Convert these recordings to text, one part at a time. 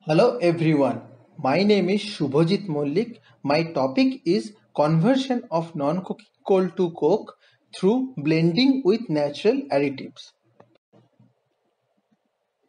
Hello everyone, my name is Shubhajit Mollik. My topic is conversion of non-cooking coal to coke through blending with natural additives.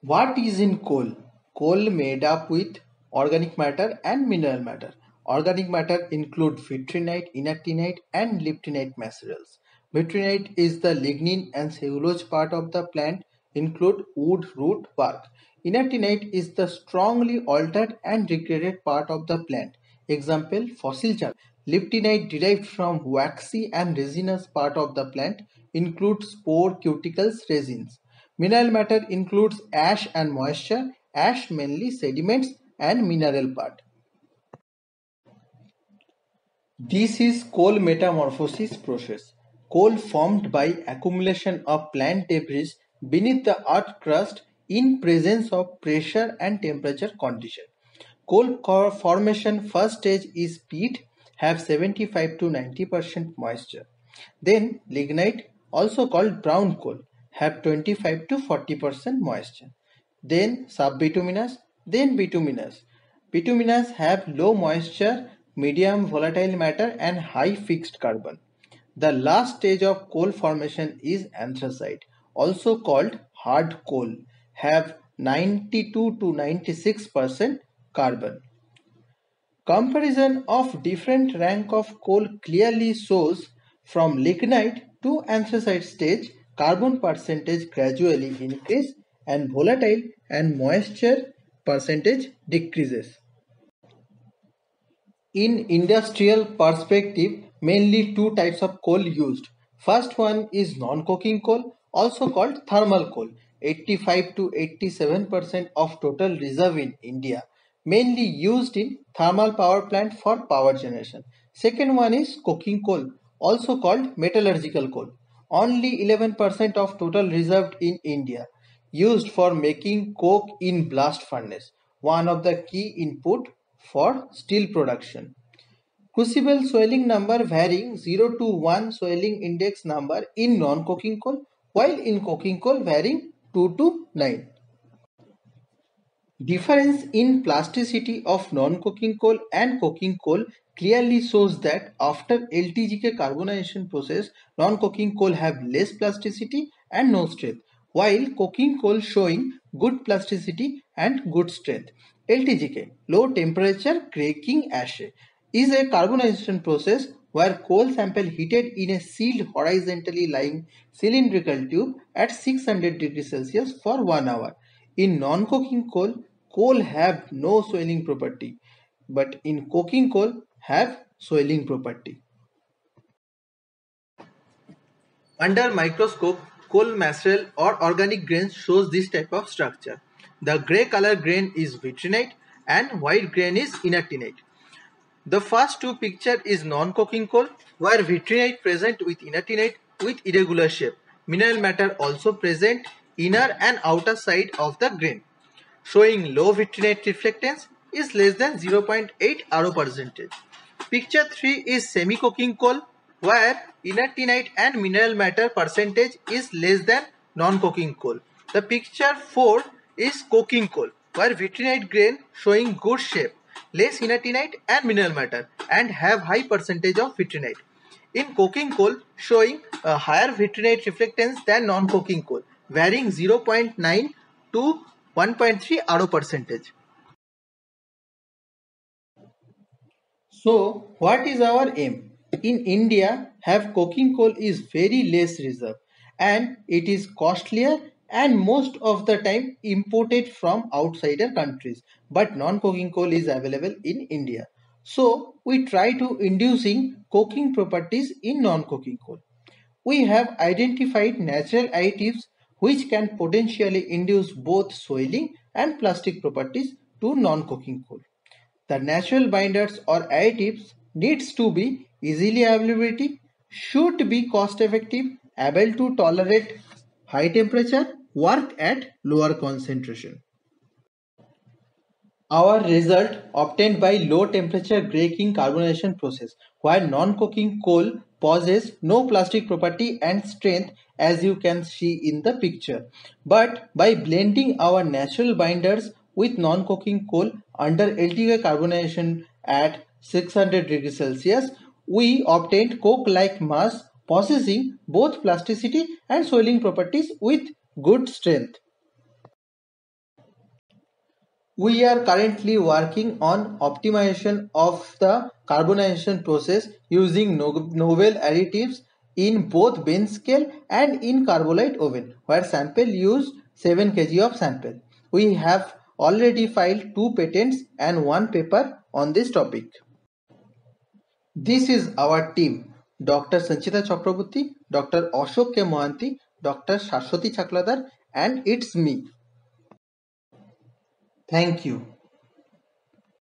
What is in coal? Coal made up with organic matter and mineral matter. Organic matter include vitrinite, inactinite and liptinite materials. Vitrinite is the lignin and cellulose part of the plant include wood, root, bark. Inactinite is the strongly altered and degraded part of the plant. Example, fossil charcoal. Liptinite derived from waxy and resinous part of the plant includes spore, cuticles, resins. Mineral matter includes ash and moisture, ash mainly sediments and mineral part. This is coal metamorphosis process. Coal formed by accumulation of plant debris beneath the earth crust in presence of pressure and temperature condition. Coal formation first stage is peat, have 75 to 90% moisture. Then lignite, also called brown coal, have 25 to 40% moisture. Then subbituminous, then bituminous. Bituminous have low moisture, medium volatile matter and high fixed carbon. The last stage of coal formation is anthracite, also called hard coal, have 92 to 96% carbon. Comparison of different rank of coal clearly shows from lignite to anthracite stage carbon percentage gradually increase and volatile and moisture percentage decreases. In industrial perspective, mainly two types of coal used. First one is non-coking coal, also called thermal coal. 85 to 87% of total reserve in India, mainly used in thermal power plant for power generation. Second one is coking coal, also called metallurgical coal. Only 11% of total reserved in India, used for making coke in blast furnace, one of the key input for steel production. Crucible swelling number varying 0 to 1 swelling index number in non-coking coal, while in coking coal varying 2 to 9. Difference in plasticity of non-coking coal and coking coal clearly shows that after LTGK carbonization process, non-coking coal have less plasticity and no strength, while coking coal showing good plasticity and good strength. LTGK, low temperature cracking ash, is a carbonization process where coal sample heated in a sealed horizontally lying cylindrical tube at 600 degrees Celsius for 1 hour. In non-coking coal, coal have no swelling property, but in coking coal have swelling property. Under microscope, coal material or organic grains shows this type of structure. The grey color grain is vitrinite and white grain is inactinite. The first two picture is non-coking coal where vitrinite present with inactinite with irregular shape. Mineral matter also present inner and outer side of the grain. Showing low vitrinite reflectance is less than 0.8 RO percentage. Picture 3 is semi-coking coal where inactinite and mineral matter percentage is less than non-coking coal. The picture 4 is coking coal where vitrinite grain showing good shape, less inactinite and mineral matter and have high percentage of vitrinite. In coking coal showing a higher vitrinite reflectance than non-coking coal varying 0.9 to 1.3 RO percentage. So what is our aim? In India, have coking coal is very less reserve and it is costlier and most of the time imported from outsider countries. But non-coking coal is available in India. So we try to inducing coking properties in non-coking coal. We have identified natural additives which can potentially induce both swelling and plastic properties to non-coking coal. The natural binders or additives needs to be easily availability, should be cost effective, able to tolerate high temperature, work at lower concentration. Our result obtained by low temperature breaking carbonization process, while non-coking coal possesses no plastic property and strength as you can see in the picture. But by blending our natural binders with non-coking coal under LTI carbonization at 600 degrees Celsius. We obtained coke-like mass possessing both plasticity and soiling properties with good strength. We are currently working on optimization of the carbonization process using novel additives in both bench scale and in Carbolite oven, where sample used 7 kg of sample. We have already filed 2 patents and 1 paper on this topic. This is our team: Dr. Sanchita Chakraborty, Dr. Ashok K. Mohanty, Dr. Shashwati Chakladar, and it's me. Thank you.